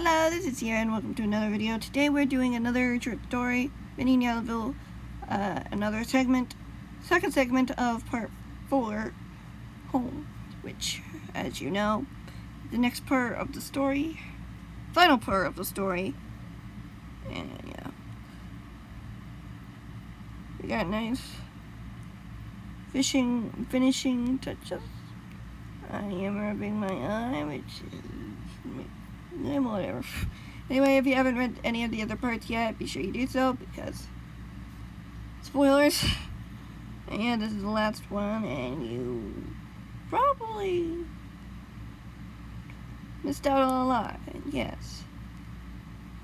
Hello, this is Sierra and welcome to another video. Today we're doing another short story, Minnie Yellowville, another segment, second segment of part 4, Home, which, as you know, the next part of the story, final part of the story, and yeah, we got nice finishing touches. I am rubbing my eye, which is whatever. Anyway, if you haven't read any of the other parts yet, be sure you do so, because spoilers. And yeah, this is the last one, and you probably missed out on a lot. And yes,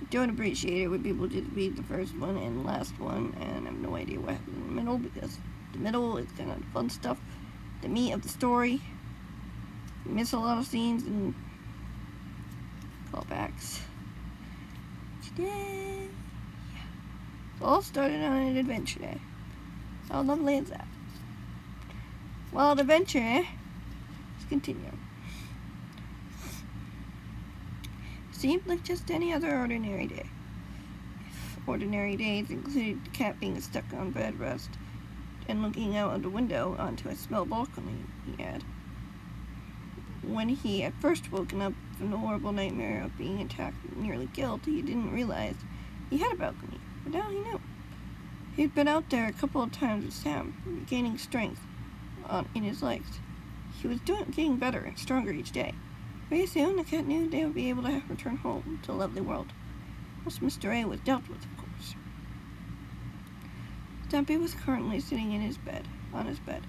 I don't appreciate it when people just read the first one and last one, and I have no idea what happened in the middle, because the middle is kind of the fun stuff, the meat of the story. You miss a lot of scenes and callbacks. Today, it all started on an adventure day. How lovely is that? Well, the adventure, let's continue. Seemed like just any other ordinary day. If ordinary days included the cat being stuck on bed rest and looking out of the window onto a small balcony he had. When he had first woken up from the horrible nightmare of being attacked and nearly killed, he didn't realize he had a balcony, but now he knew. He'd been out there a couple of times with Sam, gaining strength in his legs. He was getting better and stronger each day. Very soon, the cat knew they would be able to return home to the lovely world. Once Mr. A was dealt with, of course. Stumpy was currently sitting on his bed,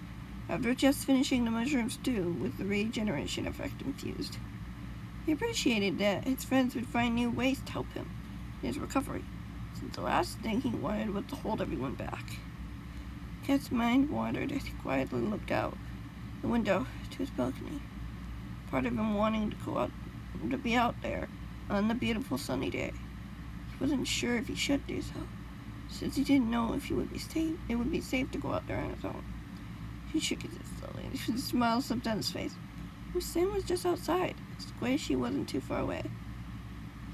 after just finishing the mushroom stew with the regeneration effect infused. He appreciated that his friends would find new ways to help him in his recovery, since the last thing he wanted was to hold everyone back. Cat's mind wandered as he quietly looked out the window to his balcony, part of him wanting to go out to be out there on the beautiful sunny day. He wasn't sure if he should do so, since he didn't know if it would be safe to go out there on his own. He shook his head slowly, and a smile slipped on his face. Sam was just outside, squishy wasn't too far away.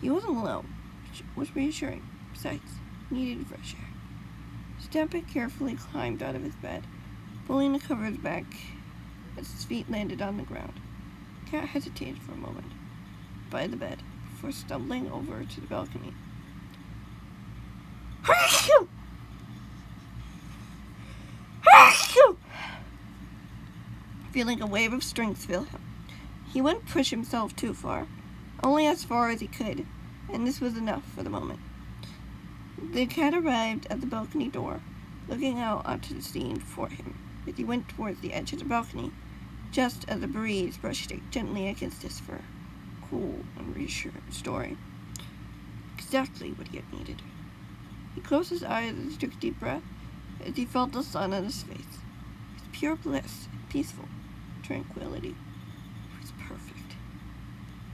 He wasn't alone, which was reassuring. Besides, he needed fresh air. Stampy carefully climbed out of his bed, pulling the covers back as his feet landed on the ground. The cat hesitated for a moment by the bed before stumbling over to the balcony. Feeling a wave of strength fill him. He wouldn't push himself too far, only as far as he could, and this was enough for the moment. The cat arrived at the balcony door, looking out onto the scene before him as he went towards the edge of the balcony, just as the breeze brushed gently against his fur. Cool and reassuring. Exactly what he had needed. He closed his eyes and took a deep breath as he felt the sun on his face. It was pure bliss, peaceful tranquility. It was perfect.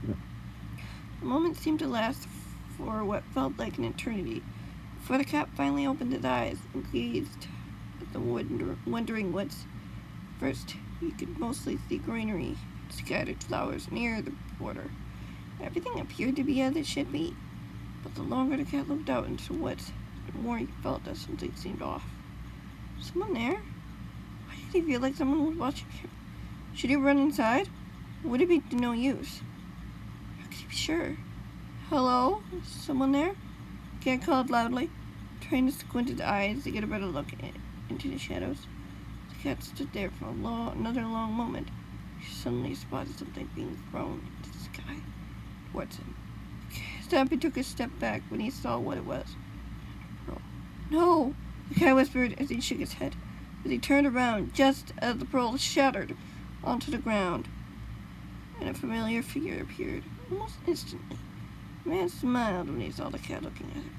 The moment seemed to last for what felt like an eternity before the cat finally opened his eyes and gazed at the wondering woods. First, he could mostly see greenery, scattered flowers near the border. Everything appeared to be as it should be, but the longer the cat looked out into the woods, the more he felt that something seemed off. Someone there? Why did he feel like someone was watching him? Should he run inside? Would it be to no use? How could he be sure? Hello? Is someone there? The cat called loudly, trying to squint his eyes to get a better look into the shadows. The cat stood there for another long moment. He suddenly spotted something being thrown into the sky towards him. Stampy took a step back when he saw what it was. No! The cat whispered as he shook his head, as he turned around just as the pearl shattered onto the ground, and a familiar figure appeared almost instantly. The man smiled when he saw the cat looking at him.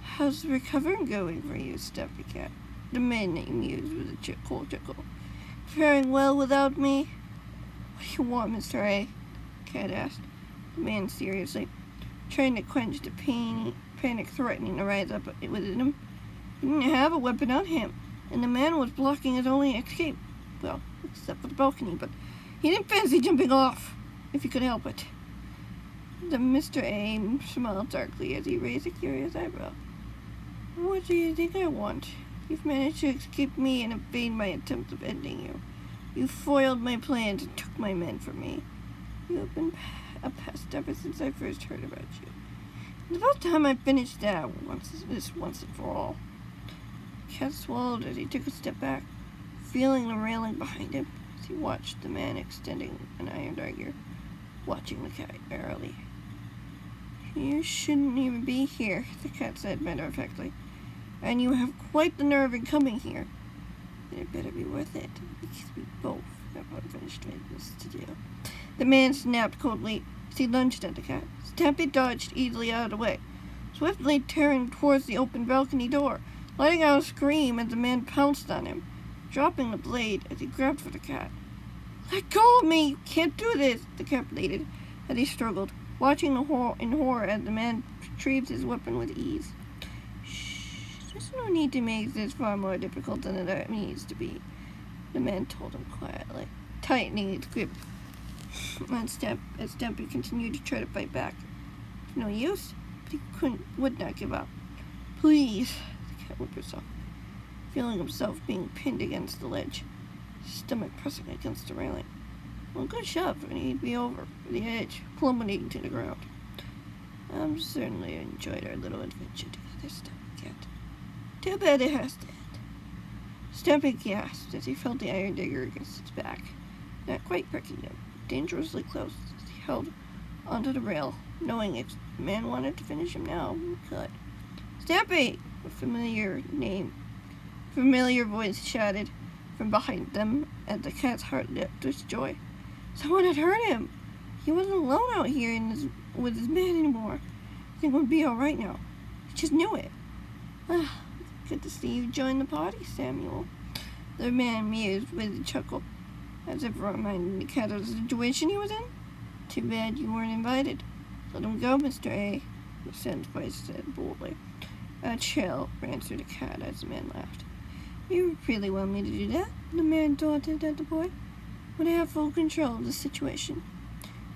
How's the recovering going for you, Stumpy Cat? The man mused with a cold chuckle. Faring well without me? What do you want, Mr. A? The cat asked, the man seriously, trying to quench the panic threatening to rise up within him. He didn't have a weapon on him, and the man was blocking his only escape. Well, except for the balcony, but he didn't fancy jumping off, if he could help it. The Mr. A smiled darkly as he raised a curious eyebrow. What do you think I want? You've managed to escape me and evade my attempt of ending you. You foiled my plans and took my men from me. You have been a pest ever since I first heard about you. It's about time I finished that once and for all. The cat swallowed as he took a step back, feeling the railing behind him as he watched the man extending an iron dagger, watching the cat warily. You shouldn't even be here, the cat said matter-of-factly. And you have quite the nerve in coming here. Then it better be worth it, because we both have unfinished business to do. The man snapped coldly as he lunged at the cat. Stampy dodged easily out of the way, swiftly tearing towards the open balcony door, letting out a scream as the man pounced on him, dropping the blade as he grabbed for the cat. Let go of me! You can't do this! The cat pleaded as he struggled, watching in horror as the man retrieved his weapon with ease. Shh, there's no need to make this far more difficult than it needs to be, the man told him quietly, tightening his grip as Stampy continued to try to fight back. No use, but he would not give up. Please, the cat whimpered softly, feeling himself being pinned against the ledge, his stomach pressing against the railing. One good shot and he'd be over the edge, plummeting to the ground. I've certainly enjoyed our little adventure together, Stampy Cat. Too bad it has to end. Stampy gasped as he felt the iron dagger against his back, not quite pricking him, dangerously close as he held onto the rail, knowing if the man wanted to finish him now, he could. Stampy! A familiar voice shouted from behind them as the cat's heart leapt with joy. Someone had hurt him! He wasn't alone out here with his man anymore. I think we'll be all right now. He just knew it. Ah, good to see you join the party, Samuel. The man mused with a chuckle, as if reminding the cat of the situation he was in. Too bad you weren't invited. Let him go, Mr. A, the Sen's voice said boldly. A chill ran through the cat as the man laughed. You really want me to do that? The man taunted at the boy. When I have full control of the situation.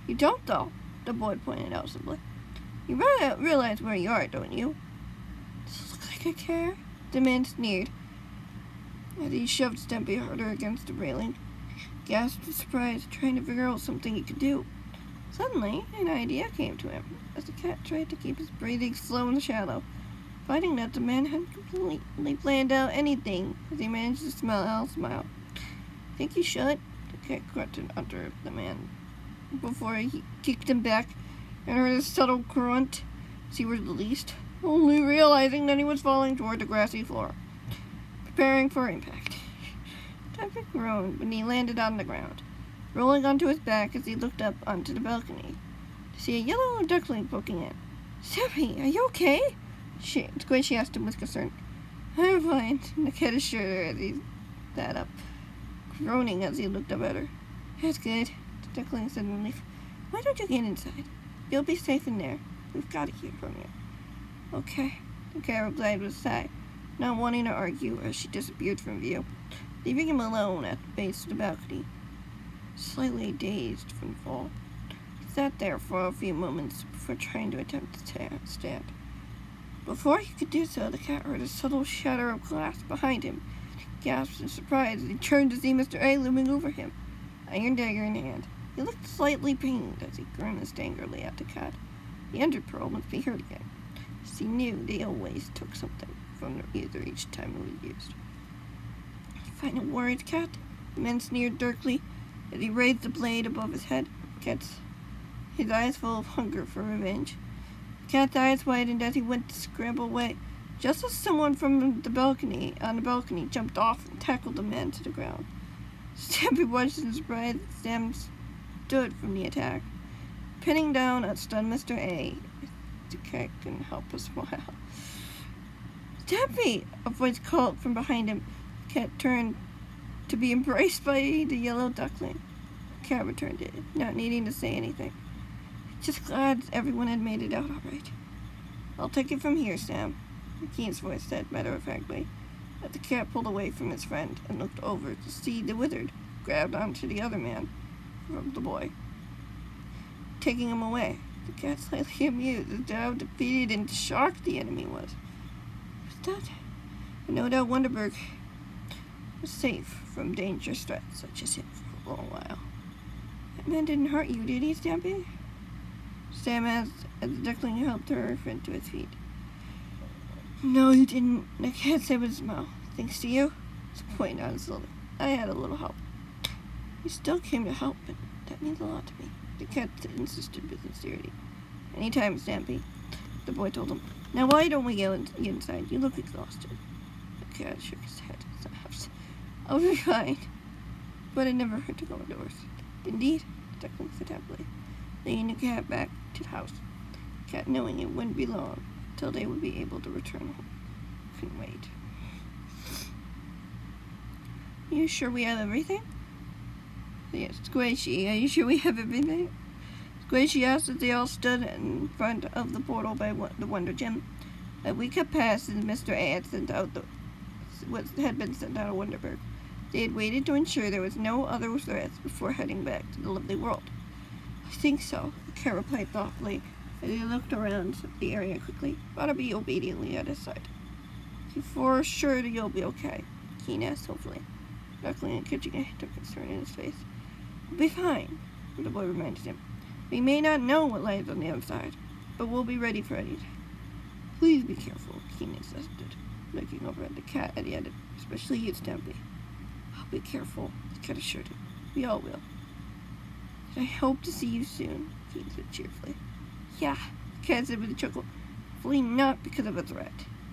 You don't, though, the boy pointed out simply. You realize where you are, don't you? Does it look like I care? The man sneered as he shoved Stampy harder against the railing, gasped with surprise, trying to figure out something he could do. Suddenly, an idea came to him as the cat tried to keep his breathing slow and shallow, finding that the man hadn't completely planned out anything as he managed to smile. Think you should? The cat grunted under the man before he kicked him back and heard a subtle grunt as he was released, only realizing that he was falling toward the grassy floor, preparing for impact. Stampy groaned when he landed on the ground, rolling onto his back as he looked up onto the balcony to see a yellow duckling poking in. Stampy, are you okay? She asked him with concern. I'm fine, the cat assured her as he sat up, groaning as he looked up at her. That's good, the duckling said in relief. Why don't you get inside? You'll be safe in there. We've got to hear from you. Okay, the cat replied with a sigh, not wanting to argue as she disappeared from view, leaving him alone at the base of the balcony, slightly dazed from the fall. He sat there for a few moments before trying to attempt to stand. Before he could do so, the cat heard a subtle shatter of glass behind him. He gasped in surprise as he turned to see Mr. A looming over him, iron dagger in hand. He looked slightly pained as he grimaced angrily at the cat. The underpearl must be hurt again, as he knew they always took something from the ether each time it was used. Final words, cat? The man sneered darkly as he raised the blade above his head, his eyes full of hunger for revenge. The cat's eyes widened as he went to scramble away, just as someone from the balcony jumped off and tackled the man to the ground. Stampy watched in surprise as Sam stood from the attack, pinning down a stunned Mr. A. The cat couldn't help but smile. Stampy! A voice called from behind him. The cat turned to be embraced by the yellow duckling. The cat returned it, not needing to say anything. Just glad everyone had made it out all right. I'll take it from here, Sam, McKean's voice said matter-of-factly, as the cat pulled away from his friend and looked over to see the wizard grabbed onto the other man from the boy, taking him away. The cat slightly amused at how defeated and shocked the enemy was. But no doubt Wonderberg was safe from dangerous threats such as him for a long while. That man didn't hurt you, did he, Stampy? Sam asked as the duckling helped her friend to his feet. No, he didn't. The cat said with a smile. Thanks to you. Point on slowly. I had a little help. You still came to help, and that means a lot to me. The cat insisted with sincerity. Anytime, Stampy, the boy told him. Now why don't we go inside? You look exhausted. The cat shook his head. Perhaps I'll be fine. But it never hurt to go indoors. Indeed, the duckling said happily, leading the cat back to the house. The cat, knowing it wouldn't be long till they would be able to return home, couldn't wait. Are you sure we have everything? Yes, Squishy, are you sure we have everything? Squishy asked as they all stood in front of the portal by the Wonder Gem. A week had passed since Mr. A had sent out what had been sent out of Wonderberg. They had waited to ensure there was no other threats before heading back to the lovely world. I think so, the cat replied thoughtfully as he looked around the area quickly. Barnaby obediently at his side. For sure you'll be okay, Keen asked hopefully, duckling and catching a hint of concern in his face. We'll be fine, the boy reminded him. We may not know what lies on the other side, but we'll be ready for anything. Please be careful, Keen insisted, looking over at the cat and he added, especially you, Stampy. I'll be careful, the cat assured him. We all will. And I hope to see you soon, Keen said cheerfully. Yeah, the cat said with a chuckle. Hopefully not because of a threat.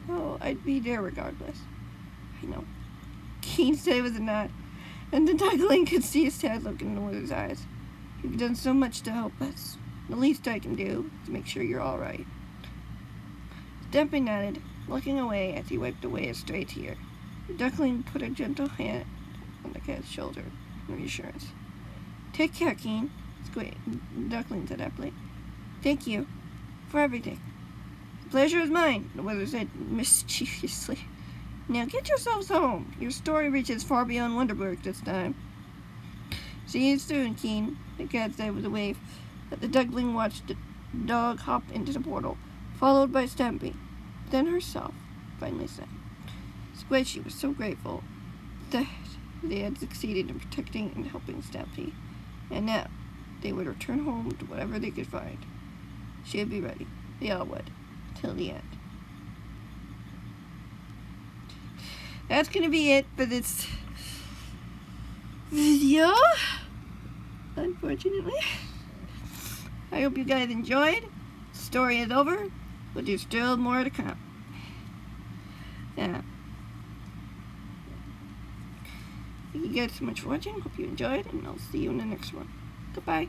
Oh, I'd be there regardless. I know. Keen said with a nod, and the duckling could see his sad look in Norther's eyes. You've done so much to help us. The least I can do is to make sure you're all right. Stampy nodded, looking away as he wiped away a stray tear. The duckling put a gentle hand on the cat's shoulder in reassurance. Take care, Keen, the duckling said happily. Thank you for everything. The pleasure is mine, the wizard said mischievously. Now get yourselves home. Your story reaches far beyond Wonderberg this time. See you soon, Keen, the cat said with a wave. But the duckling watched the dog hop into the portal, followed by Stampy. Then herself finally sang. Squishy was so grateful that they had succeeded in protecting and helping Stampy, and now they would return home to whatever they could find. She'd be ready. They all would, till the end. That's going to be it for this video, unfortunately. I hope you guys enjoyed. The story is over, but there's still more to come. Yeah. Thank you guys so much for watching. Hope you enjoyed, and I'll see you in the next one. Goodbye.